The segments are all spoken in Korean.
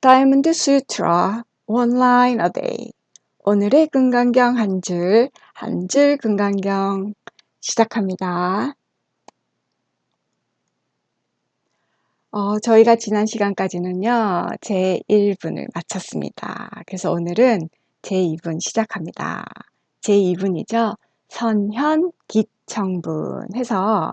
다이아몬드 수트라 One line a day. 오늘의 금강경 한 줄 금강경 시작합니다. 저희가 지난 시간까지는요, 제1분을 마쳤습니다. 그래서 오늘은 제2분 시작합니다. 제2분이죠. 선현, 기청분 해서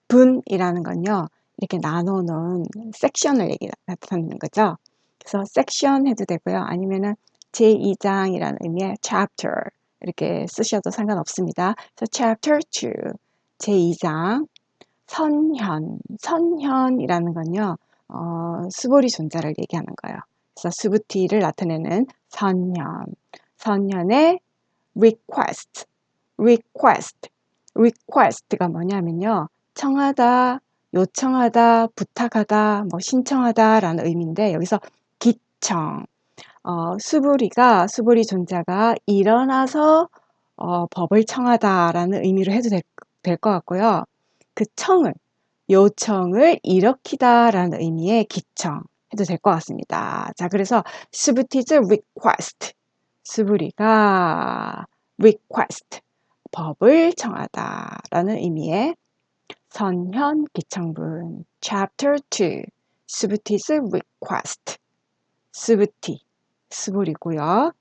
분이라는 건요, 이렇게 나눠놓은 섹션을 나타내는 거죠. 그래서 섹션 해도 되고요. 아니면은 제2장이라는 의미의 chapter 이렇게 쓰셔도 상관없습니다. 그래서 chapter 2, 제2장 선현이라는 건요, 수보리 존자를 얘기하는 거예요. 그래서 수부티를 나타내는 선현의 request가 뭐냐면요, 청하다, 요청하다, 부탁하다, 뭐 신청하다라는 의미인데 여기서 기청, 수부리 존자가 일어나서 법을 청하다라는 의미로 해도 될 것 같고요. 그 요청을 일으키다라는 의미의 기청 해도 될 것 같습니다. 자, 그래서 수부티's request, 수부리가 request, 법을 청하다라는 의미의 선현 기청분 chapter 2, 수부티's request, 수부리고요.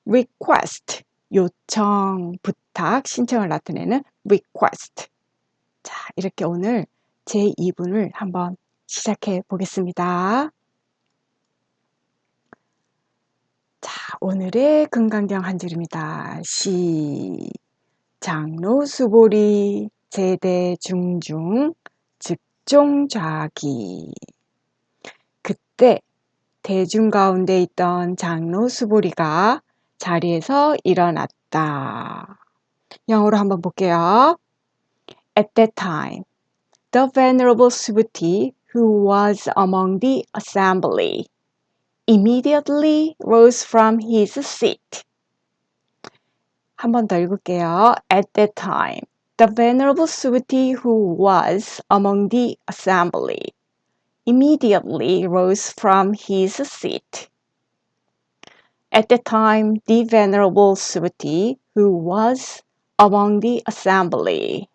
request, 요청, 부탁, 신청을 나타내는 request. 자, 이렇게 오늘 제2분을 한번 시작해 보겠습니다. 자, 오늘의 금강경 한 줄입니다. 장로 수보리 제대 중중 즉종좌기. 그때 대중 가운데 있던 장로 수보리가 자리에서 일어났다. 영어로 한번 볼게요. At that time, the venerable Subhuti, who was among the assembly, immediately rose from his seat. 한 번 더 읽을게요. At that time, the venerable Subhuti, who was among the assembly, immediately rose from his seat. At that time, the venerable Subhuti, who was among the assembly,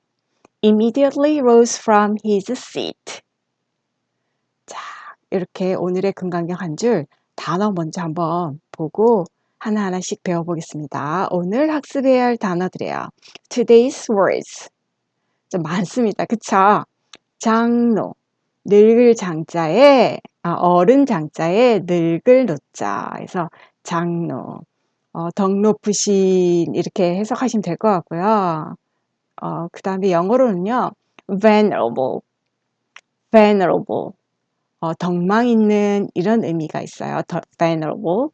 immediately rose from his seat. 자, 이렇게 오늘의 금강경 한 줄 단어 먼저 한번 보고 하나하나씩 배워보겠습니다. 오늘 학습해야 할 단어들이에요. Today's words. 좀 많습니다. 그쵸? 장로, 늙을 장자에, 어른 장자에 늙을 노자. 그래서 장로, 덕 높으신 이렇게 해석하시면 될 것 같고요. 그 다음에 영어로는요, venerable. 덕망 있는 이런 의미가 있어요. venerable.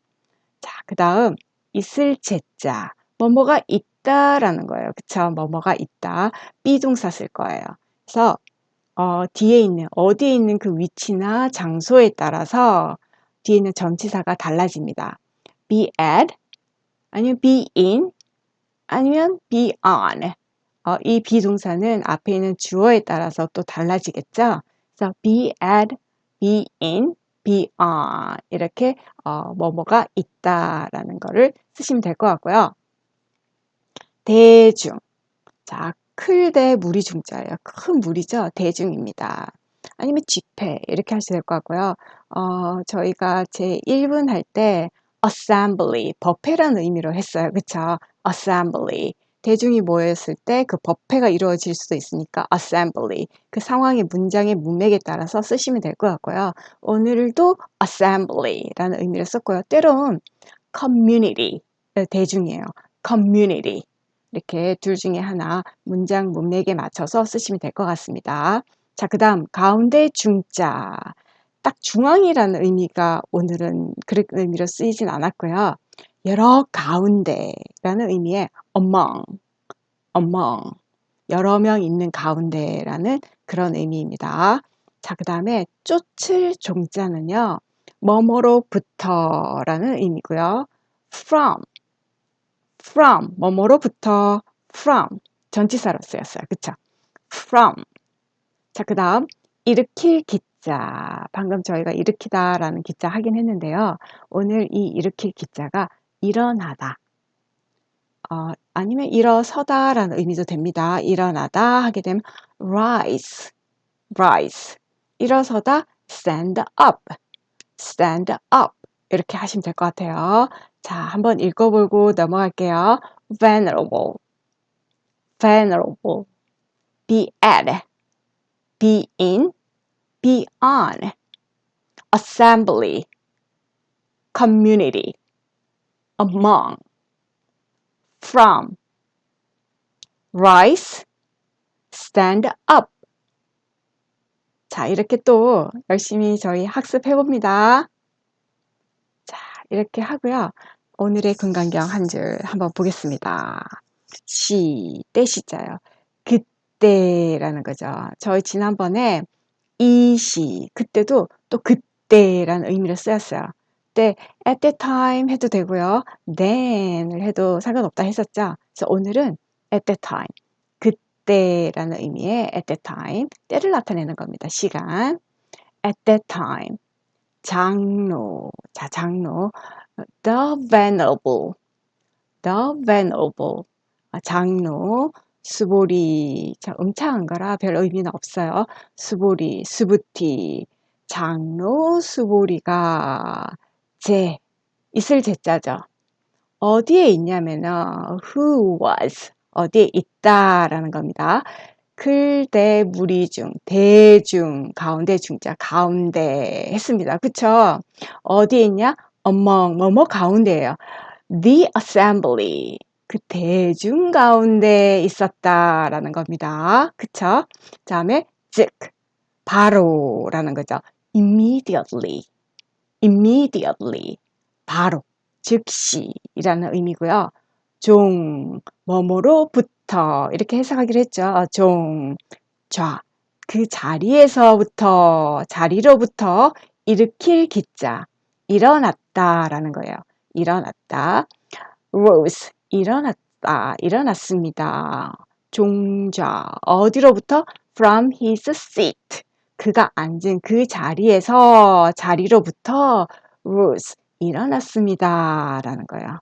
자, 그 다음 있을 제자. 뭐뭐가 있다라는 거예요. 그쵸? 뭐뭐가 있다. 비동사 쓸 거예요. 그래서 어디에 있는 그 위치나 장소에 따라서 뒤에 있는 전치사가 달라집니다. be at, 아니면 be in, 아니면 be on. 이 비동사는 앞에 있는 주어에 따라서 또 달라지겠죠? 그래서 be at, be in, be on 이렇게 뭐뭐가 있다라는 거를 쓰시면 될 것 같고요. 대중, 자, 클대 무리 중자예요. 큰 무리죠? 대중입니다. 아니면 집회 이렇게 하셔도 될 것 같고요. 저희가 제1분 할 때 assembly, 법회라는 의미로 했어요. 그쵸? assembly. 대중이 모였을 때 그 법회가 이루어질 수도 있으니까 assembly. 그 상황의 문장의 문맥에 따라서 쓰시면 될 것 같고요. 오늘도 assembly라는 의미를 썼고요. 때론 community, 대중이에요. community. 이렇게 둘 중에 하나 문장 문맥에 맞춰서 쓰시면 될 것 같습니다. 자, 그 다음 가운데 중자. 딱 중앙이라는 의미가 오늘은 그런 의미로 쓰이진 않았고요. 여러 가운데라는 의미의 among, 여러 명 있는 가운데라는 그런 의미입니다. 자, 그 다음에 쫓을 종자는요. 뭐뭐로부터라는 의미고요. from, 뭐뭐로부터, from, 전치사로 쓰였어요. 그쵸? from. 자, 그 다음 일으킬 기자. 방금 저희가 일으키다 라는 기자 하긴 했는데요. 오늘 이 일으킬 기자가 일어나다. 아니면 일어서다 라는 의미도 됩니다. 일어나다 하게 되면 rise, rise. 일어서다 stand up, stand up. 이렇게 하시면 될 것 같아요. 자, 한번 읽어보고 넘어갈게요. venerable, venerable. be at, be in, be on. assembly, community, among, from, rise, stand up. 자, 이렇게 또 열심히 저희 학습해 봅니다. 자, 이렇게 하고요. 오늘의 근간경 한 줄 한번 보겠습니다. 때 시자요. 그때라는 거죠. 저희 지난번에 그때도 또 그때라는 의미로 쓰였어요. 그때 at that time 해도 되고요. then을 해도 상관없다 했었죠. 그래서 오늘은 at that time, 그때라는 의미의 at that time, 때를 나타내는 겁니다. 시간. at that time, 장로, 자, 장로. the venerable, 장로. 수보리, 자, 음차한 거라 별 의미는 없어요. 수보리, 수부티, 장로 수보리가 있을 제자죠. 어디에 있냐면은 who was, 어디에 있다라는 겁니다. 클대 무리중, 대중, 가운데 중자, 가운데 했습니다. 그쵸? 어디에 있냐? among, 뭐뭐 가운데예요. the assembly, 그 대중 가운데 있었다라는 겁니다. 그쵸? 다음에 즉, 바로라는 거죠. immediately, 바로, 즉시이라는 의미고요. 뭐뭐로부터 이렇게 해석하기로 했죠. 그 자리로부터 일으킬 기자, 일어났다라는 거예요. 일어났다. rose, 일어났습니다. 어디로부터? from his seat, 그가 앉은 그 자리로부터 rose, 일어났습니다 라는 거예요.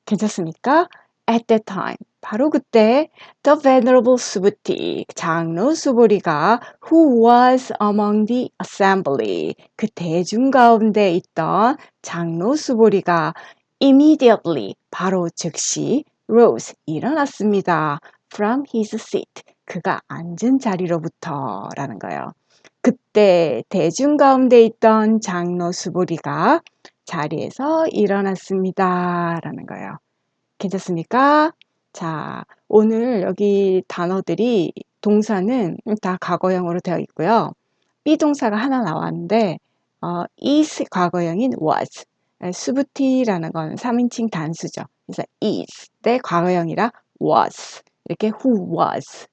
괜찮습니까? at that time, 바로 그때 the venerable 수부티, 장로 수보리가 who was among the assembly, 그 대중 가운데 있던 장로 수보리가 immediately, 바로 즉시 rose, 일어났습니다. from his seat, 그가 앉은 자리로부터 라는 거예요. 그때 대중 가운데 있던 장로 수보리가 자리에서 일어났습니다 라는 거예요. 괜찮습니까? 자, 오늘 여기 단어들이 동사는 다 과거형으로 되어 있고요. 비동사가 하나 나왔는데 is 과거형인 was, 수부티라는 건 3인칭 단수죠. 그래서 is 때 과거형이라 was, 이렇게 who was,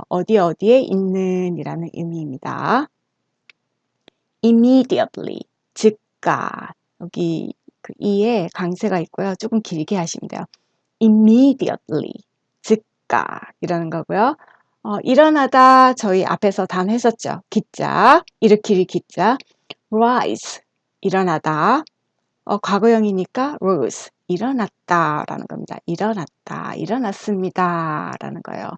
어디에 있는 이라는 의미입니다. immediately, 즉각, 여기 그 이에 강세가 있고요. 조금 길게 하시면 돼요. immediately, 즉각이라는 거고요. 일어나다 저희 앞에서 단했었죠. 기자, 일으킬 기자. rise, 일어나다. 과거형이니까 rose, 일어났다라는 겁니다. 일어났습니다라는 거예요.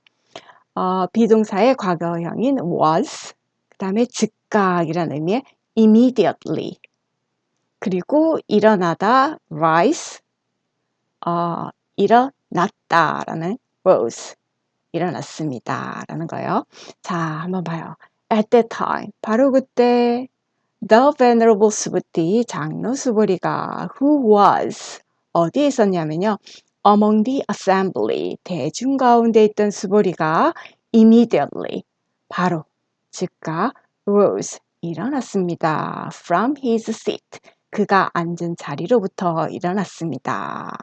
비동사의 과거형인 was, 그 다음에 즉각이라는 의미의 immediately, 그리고 일어나다 rise, 일어났다라는 rose, 일어났습니다라는 거예요. 자, 한번 봐요. at that time, 바로 그때 the venerable 수부티, 장로 수보리가 who was, 어디에 있었냐면요. among the assembly, 대중 가운데 있던 수보리가 immediately, 바로, 즉각 rose, 일어났습니다. from his seat, 그가 앉은 자리로부터 일어났습니다.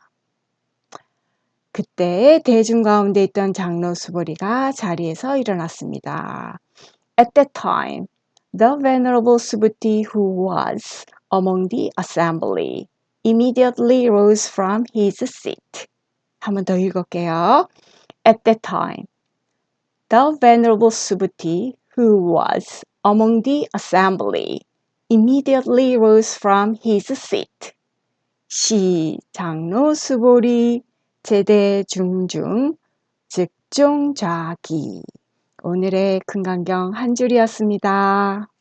그때 대중 가운데 있던 장로 수보리가 자리에서 일어났습니다. At that time, the venerable Subhuti who was among the assembly immediately rose from his seat. 한 번 더 읽을게요. At that time, the venerable Subhuti who was among the assembly, immediately rose from his seat. 시 장로 수보리 제대 중중 즉종좌기. 오늘의 금강경 한 줄이었습니다.